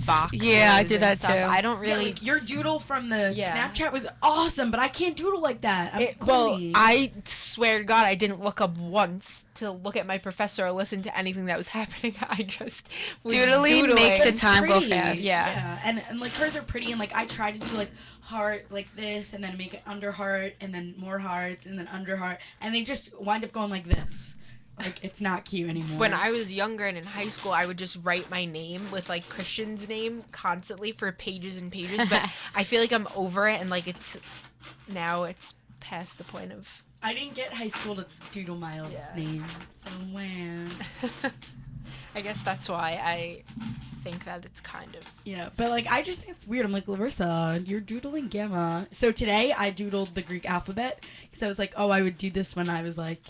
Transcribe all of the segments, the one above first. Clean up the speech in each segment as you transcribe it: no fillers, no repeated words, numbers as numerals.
in boxes. Yeah, I did and that stuff. too. I don't Yeah, really. like your doodle from the Yeah. Snapchat was awesome, but I can't doodle like that. I'm Well, corny. I swear to God, I didn't look up once to look at my professor or listen to anything that was happening. I just was Doodling makes But the it's time go pretty. fast. Yeah. And like hers are pretty, and like I tried to do like heart like this, and then make it under heart, and then more hearts, and then under heart, and they just wind up going like this. Like it's not cute anymore. When I was younger and in high school, I would just write my name with like Christian's name constantly for pages and pages. But I feel like I'm over it, and like it's past the point of. I didn't get high school to doodle Miles' name. So wow. I guess that's why I think that it's kind of. Yeah, but like I just think it's weird. I'm like, Larissa, you're doodling gamma. So today I doodled the Greek alphabet because I was like, oh, I would do this when I was like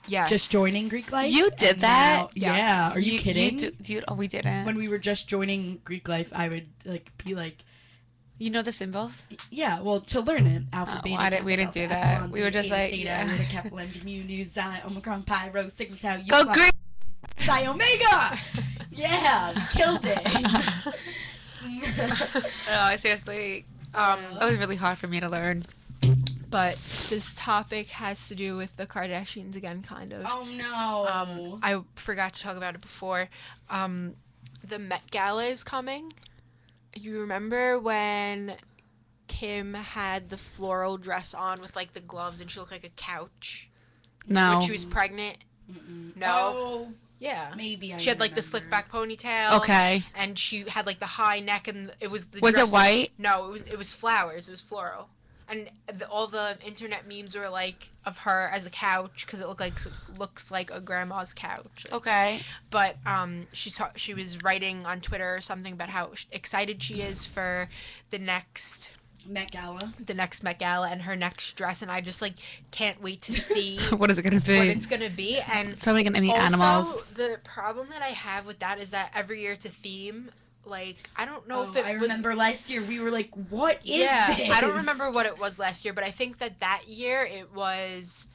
Yes. just joining Greek life. You did and that? now- Yes. Yeah. Are you kidding? Oh, we didn't. When we were just joining Greek life, I would like be like, You know the symbols? yeah, well, to learn it, alpha, Oh, beta, we didn't do that. We were just like, yeah. yeah. Iota, Kappa, Lambda, Mu, Nu, Xi, Omicron, Pi, Rho, Sigma, Tau, Go Upsilon, Greek! Psi, Omega. Yeah, we killed it. No, seriously. It was really hard for me to learn. But this topic has to do with the Kardashians again, kind of. Oh no. I forgot to talk about it before. The Met Gala is coming. You remember when Kim had the floral dress on with like the gloves and she looked like a couch No. when she was pregnant? Mm-mm. No. Oh, Yeah. maybe I She had like the remember. slick back ponytail. Okay. And she had like the high neck and it was the Was dress. it white? No, it was flowers. It was floral. And all the internet memes were like of her as a couch because it looks like a grandma's couch. Okay. But she was writing on Twitter or something about how excited she is for the next Met Gala. Met Gala and her next dress, and I just like can't wait to see What is it going to be? what it's gonna be. And Probably going to be also, animals. the problem that I have with that is that every year it's a theme. Like, I don't know Oh, if it I was... remember last year we were like, what is this? I don't remember what it was last year, but I think that year it was,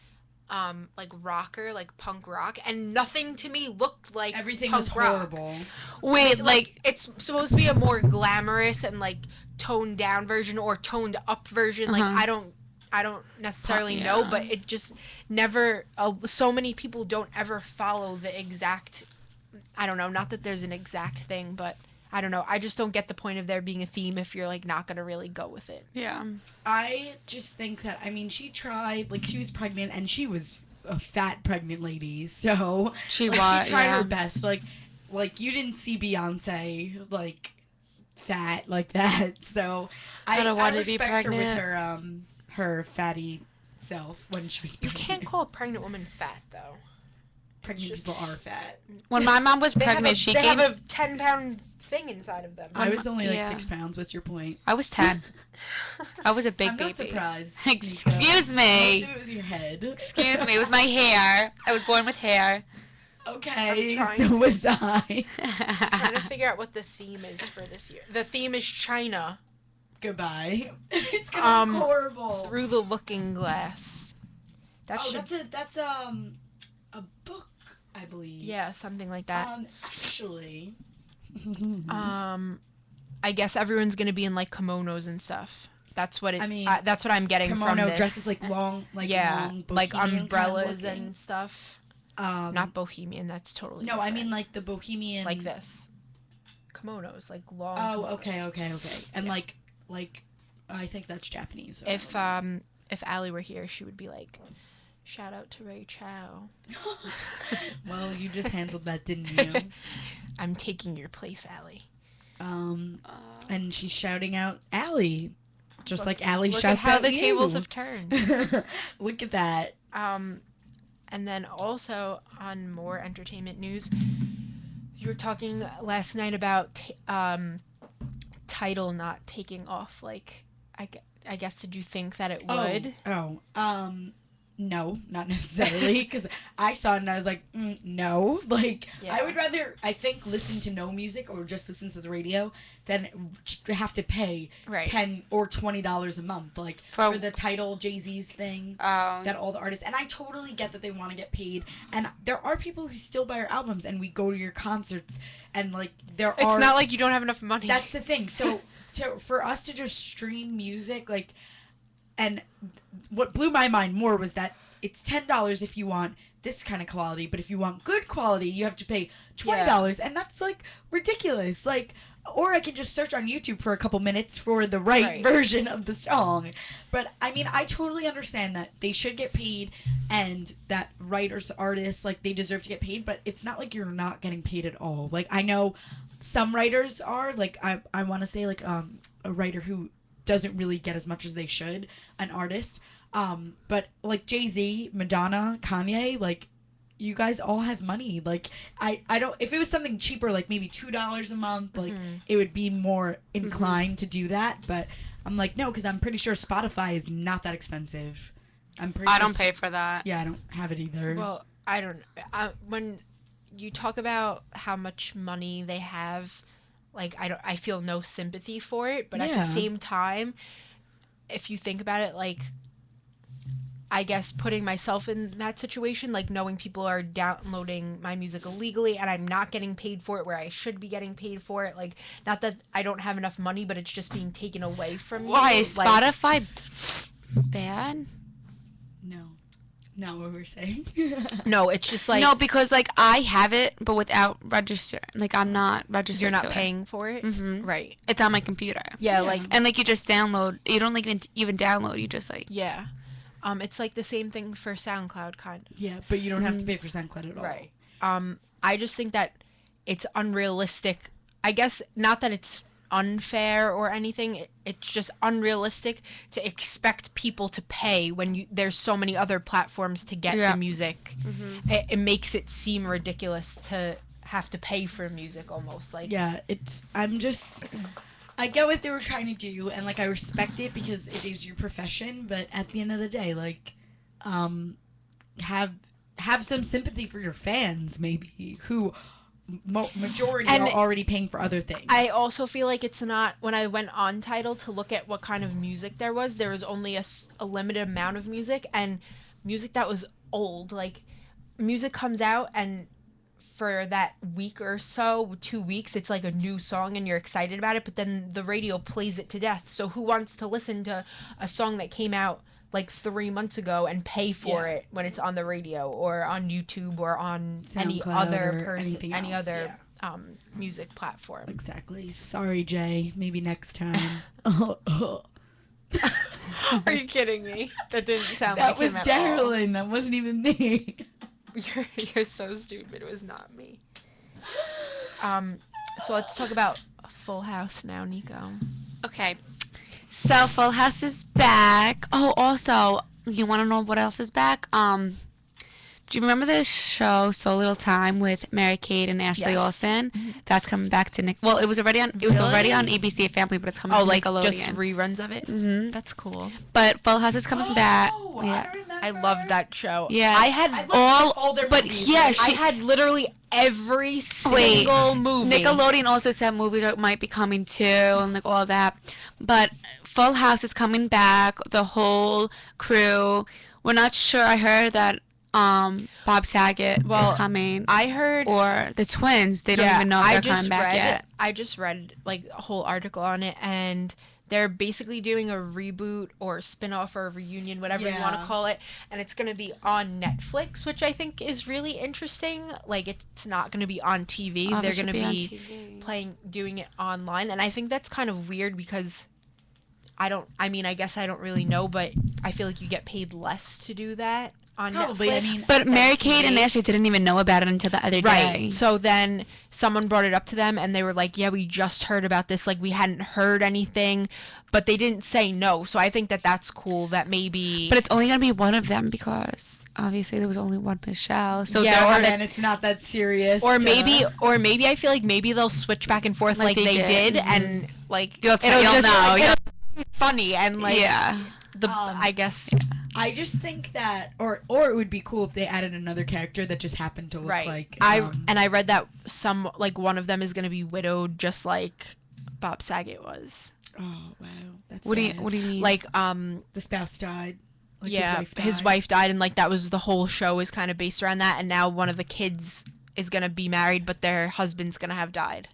like, rocker, like, punk rock, and nothing to me looked like Everything punk was rock. horrible. Wait, like, It's supposed to be a more glamorous and, like, toned down version or toned up version. Like, Uh-huh. I don't necessarily know, yeah. but it just never... so many people don't ever follow the exact... I don't know, not that there's an exact thing, but... I don't know. I just don't get the point of there being a theme if you're, like, not going to really go with it. yeah. I just think that, I mean, she tried, like, she was pregnant, and she was a fat pregnant lady, so... She like, was, she tried yeah. her best. Like, you didn't see Beyonce, like, fat like that, so... I don't want to be respect her with pregnant. her fatty self when she was You pregnant. can't call a pregnant woman fat, though. Pregnant just- people are fat. When my mom was pregnant, she they gained... have a 10-pound thing inside of them. I was only, like, yeah. 6 pounds. What's your point? I was 10. I was a big I'm baby. not surprised. Excuse Most me. of it was your head. Excuse me. It was my hair. I was born with hair. Okay, I'm trying so to- was I. Trying to figure out what the theme is for this year. The theme is China Goodbye. It's gonna be horrible. through the looking glass. That Oh, should, that's a book, I believe. yeah, something like that. Actually. I guess everyone's gonna be in like kimonos and stuff. That's what it. I mean, that's what I'm getting from Kimono this. dresses like long, yeah, long like bohemian kind of umbrellas looking. and stuff. Not Not bohemian. That's totally. no, I different. mean like the bohemian. like this. Kimonos, like long. Oh, kimonos. okay. And Yeah. like, I think that's Japanese. so If I don't if Allie were here, she would be like, "Shout out to Ray Chow." know. Well, you just handled that, didn't you? I'm taking your place, Allie. And she's shouting out Allie, just Look- like Allie Look shouts at how out the you. tables have turned. Look at that. And then also on more entertainment news, you were talking last night about Tidal not taking off. Like, I guess did you think that it would? No, not necessarily, because I saw it and I was like, no. Like, Yeah. I would rather, I think, listen to no music or just listen to the radio than have to pay Right. $10 or $20 a month, like, for the Tidal Jay-Z's thing that all the artists, and I totally get that they want to get paid, and there are people who still buy your albums, and we go to your concerts, and, like, It's not like you don't have enough money. That's the thing. So, for us to just stream music, like, and what blew my mind more was that it's $10 if you want this kind of quality, but if you want good quality, you have to pay $20, and that's like ridiculous. Like, or I can just search on YouTube for a couple minutes for the right version of the song. But I mean, I totally understand that they should get paid, and that writers, artists, like, they deserve to get paid. But it's not like you're not getting paid at all. Like, I know some writers are, like, I want to say, like, a writer who doesn't really get as much as they should, an artist, but like Jay-Z, Madonna, Kanye, like, you guys all have money. Like, I don't, if it was something cheaper, like maybe $2 a month, like, it would be more inclined to do that, but I'm like, no, because I'm pretty sure Spotify is not that expensive. I don't pay for that. Yeah, I don't have it either. Well, I don't, when you talk about how much money they have, like, I feel no sympathy for it, but at the same time, if you think about it, like, I guess putting myself in that situation, like, knowing people are downloading my music illegally and I'm not getting paid for it where I should be getting paid for it, like, not that I don't have enough money, but it's just being taken away from me. Why is Spotify bad? No. Not what we're saying. No, it's just like, no, because, like, I have it, but without register. Like, I'm not registered. you're not to paying for it. Right. It's on my computer. Yeah, like, and, like, you just download. You don't, like, even download. You just, like, yeah. It's like the same thing for SoundCloud, kind of. Yeah, but you don't have to pay for SoundCloud at all. Right. I just think that it's unrealistic. I guess not that it's unfair or anything. It's just unrealistic to expect people to pay when there's so many other platforms to get the music. It makes it seem ridiculous to have to pay for music almost. Like, yeah, I get what they were trying to do, and, like, I respect it because it is your profession, but at the end of the day, like, have some sympathy for your fans, maybe, who majority are already paying for other things. I also feel like it's not, when I went on Tidal to look at what kind of music there was only a limited amount of music, and music that was old. Like, music comes out, and for that week or so, 2 weeks, it's like a new song and you're excited about it, but then the radio plays it to death. So who wants to listen to a song that came out like 3 months ago and pay for it when it's on the radio or on YouTube or on any other music platform? Exactly. Sorry, Jay. Maybe next time. Are you kidding me? That didn't sound that like him at Darylyn. That wasn't even me. You're so stupid. It was not me. So let's talk about Full House now, Nico. Okay. So Full House is back. Oh, also, you want to know what else is back? Do you remember the show So Little Time with Mary-Kate and Ashley Olsen? That's coming back to Nick. Well, it was already on ABC Family, but it's coming to Nickelodeon. Just reruns of it. That's cool. But Full House is coming back. Yeah. I loved that show. Yeah, I had all their but movies. yeah, I had literally every single movie. Nickelodeon also said movies might be coming too, and like all that. But Full House is coming back. The whole crew. We're not sure. I heard that Bob Saget is coming. I heard, or the twins. They don't even know if they're coming back yet. I just read like a whole article on it, and they're basically doing a reboot or spin-off or a reunion, whatever you want to call it, and it's going to be on Netflix, which I think is really interesting. Like, it's not going to be on TV. They're going to be doing it online, and I think that's kind of weird because I guess I don't really know, but I feel like you get paid less to do that on Netflix. But Mary-Kate and Ashley didn't even know about it until the other day. Right. So then someone brought it up to them, and they were like, yeah, we just heard about this. Like, we hadn't heard anything, but they didn't say no. So I think that that's cool that maybe... But it's only going to be one of them because obviously there was only one Michelle. So and it's not that serious. Or maybe I feel like maybe they'll switch back and forth like they did. And, like, it'll be funny and, like, I guess... I just think that, or it would be cool if they added another character that just happened to look Right. like. I read that one of them is gonna be widowed, just like Bob Saget was. Oh wow, that's What do sad. you mean? Like The spouse died. Like yeah, his wife died. and like that was the whole show is kind of based around that, and now one of the kids is gonna be married, but their husband's gonna have died.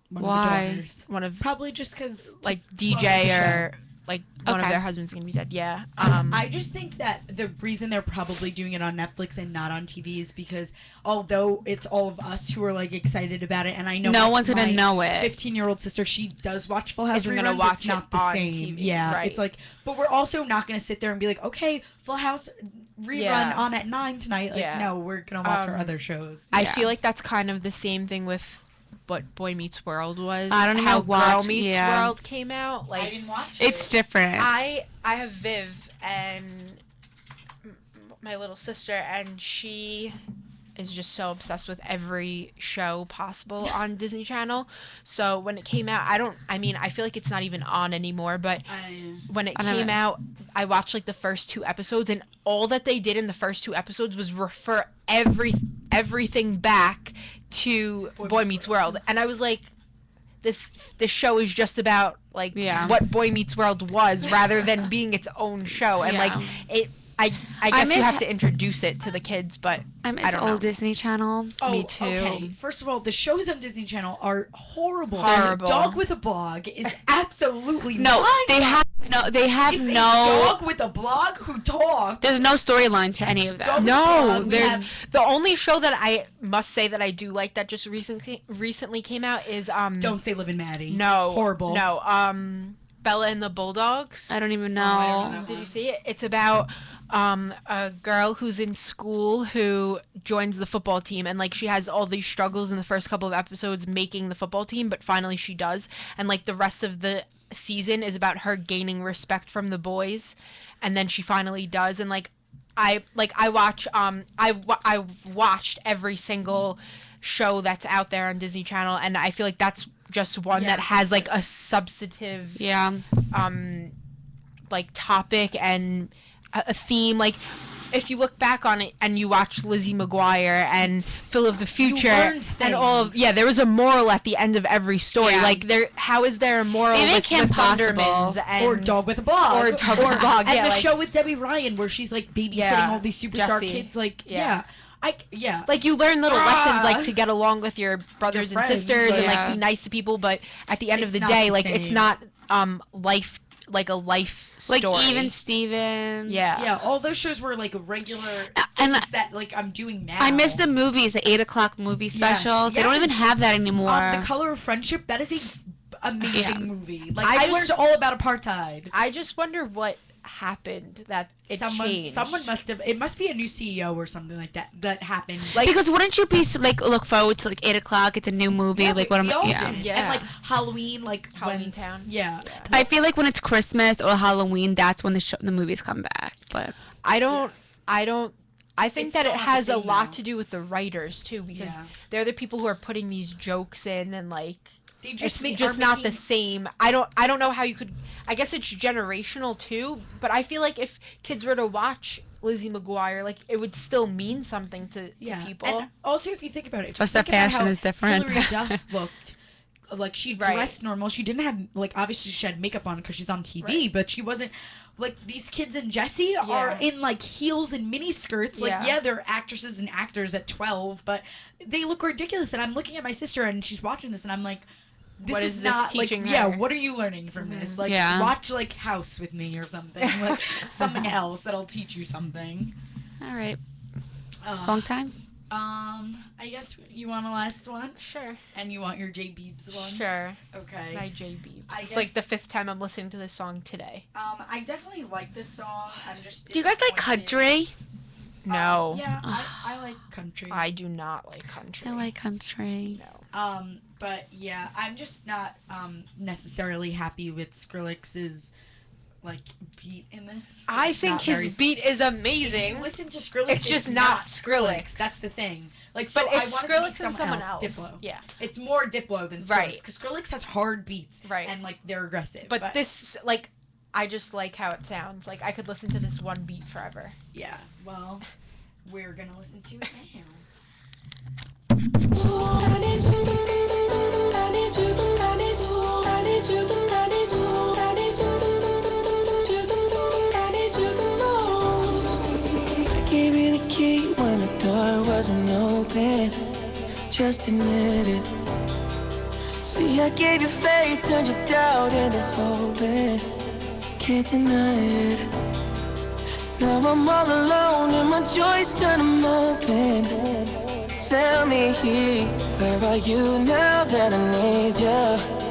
One Why? Of the daughters. One of Probably just because like DJ the or like one of Okay. their husbands gonna be dead. Yeah. I just think that the reason they're probably doing it on Netflix and not on TV is because although it's all of us who are like excited about it, and I know No my- one's gonna my know it. 15-year-old sister, she does watch Full House Isn't reruns. gonna watch it's not it the on same. TV, Yeah, right. it's like, but we're also not gonna sit there and be like, okay, Full House rerun Yeah. on at 9 tonight. Like, Yeah. no, we're gonna watch our Um, other shows. I Yeah. feel like that's kind of the same thing with what Boy Meets World was. I don't even how Girl watch- Meets yeah. World came out. Like didn't watch It's different. I have Viv and my little sister, and she is just so obsessed with every show possible on Disney Channel. So when it came out, I feel like it's not even on anymore, but when it I never- came out, I watched like the first 2 episodes, and all that they did in the first 2 episodes was refer everything back to Boy Meets World. And I was like, this show is just about like Yeah. what Boy Meets World was rather than being its own show. And like Yeah. I guess you miss- have to introduce it to the kids, but I miss I don't old know. Disney Channel. Me too. Okay. First of all, the shows on Disney Channel are horrible. Horrible. Dog with a Blog is absolutely No, they mind-boggling. have They have It's a no. dog with a blog who talks. There's no storyline to any of them. Dog- no, we there's have- the only show that I must say that I do like that just recently came out is Don't say Liv and Maddie. no Horrible. no Bella and the Bulldogs. I don't even know. I don't know. Did you see it? It's about a girl who's in school who joins the football team, and like she has all these struggles in the first couple of episodes making the football team, but finally she does, and like the rest of the season is about her gaining respect from the boys, and then she finally does, and I watched every single show that's out there on Disney Channel, and I feel like that's just one Yeah. that has like a substantive Yeah. like topic and a theme. Like if you look back on it and you watch Lizzie McGuire and Phil of the Future learned and all of things. there was a moral at the end of every story. Yeah. Like how is there a moral They with make Kim the Possible. Thundermans and Or Dog with a Blog. Or Dog with a Blog, And yeah, the like- show with Debbie Ryan where she's like babysitting Yeah, all these superstar Jessie. kids. Like, Yeah. yeah. like you learn little lessons like Ah. to get along with your brothers Your and friends, sisters and yeah. like be nice to people, but at the end of It's the not day the like it's same. not life like a life Like story. Even Stevens. yeah. All those shows were like regular And things that like I'm doing now. I miss the movies, the 8 o'clock movie specials. They don't even yes. have that anymore. The Color of Friendship, that is a amazing Yeah. movie. Like I I, just- learned all about apartheid. I just wonder what happened that it changed. Someone must have. It must be a new CEO or something like that that happened. like because wouldn't you be like look forward to like 8 o'clock? It's a new movie. Yeah, like we what am all I? Yeah. did. Yeah. And like Halloween, like Halloween when, Town. Yeah. I feel like when it's Christmas or Halloween, that's when the movies come back. But I think It's that still it not the has a same lot now. to do with the writers too, because Yeah. they're the people who are putting these jokes in, and like They it's are just not the making- same. I don't know how you could. I guess it's generational too, but I feel like if kids were to watch Lizzie McGuire, like it would still mean something to people. And also, if you think about it, Just that think about fashion how is different. Hillary Duff looked like she Right. dressed normal. She didn't have like obviously she had makeup on because she's on TV, Right. but she wasn't like these kids in Jessie are Yeah. in like heels and mini skirts. Like Yeah. they're actresses and actors at 12, but they look ridiculous. And I'm looking at my sister and she's watching this, and I'm like. This What is is this not teaching like yeah. her? What are you learning from this? Like Yeah. watch like House with me or something, like something else that'll teach you something. all right, Uh, song time. I guess you want a last one, Sure, and you want your J Beebs one. sure. Okay. My J Beebs. I It's guess- like the 5th time I'm listening to this song today. I definitely like this song. I'm just. Do you guys like disappointed. country? No, Yeah, I like country. I do not like country. I like country. No. But yeah, I'm just not necessarily happy with Skrillex's like beat in this. I It's think not his very- beat is If amazing. you listen to Skrillex, It's just not Skrillex. That's the thing. Like, so But I it's want it to be Skrillex and someone else. Diplo. Yeah. It's more Diplo than Skrillex Right. because Skrillex has hard beats, Right. And like they're aggressive. But this, like, I just like how it sounds. Like I could listen to this one beat forever. Yeah, well, we're gonna listen to it now. I gave you the key when the door wasn't open. Just admit it. See, I gave you faith, turned your doubt into hope, and can't deny it. Now I'm all alone and my joys turn them open. Tell me, where are you now that I need you?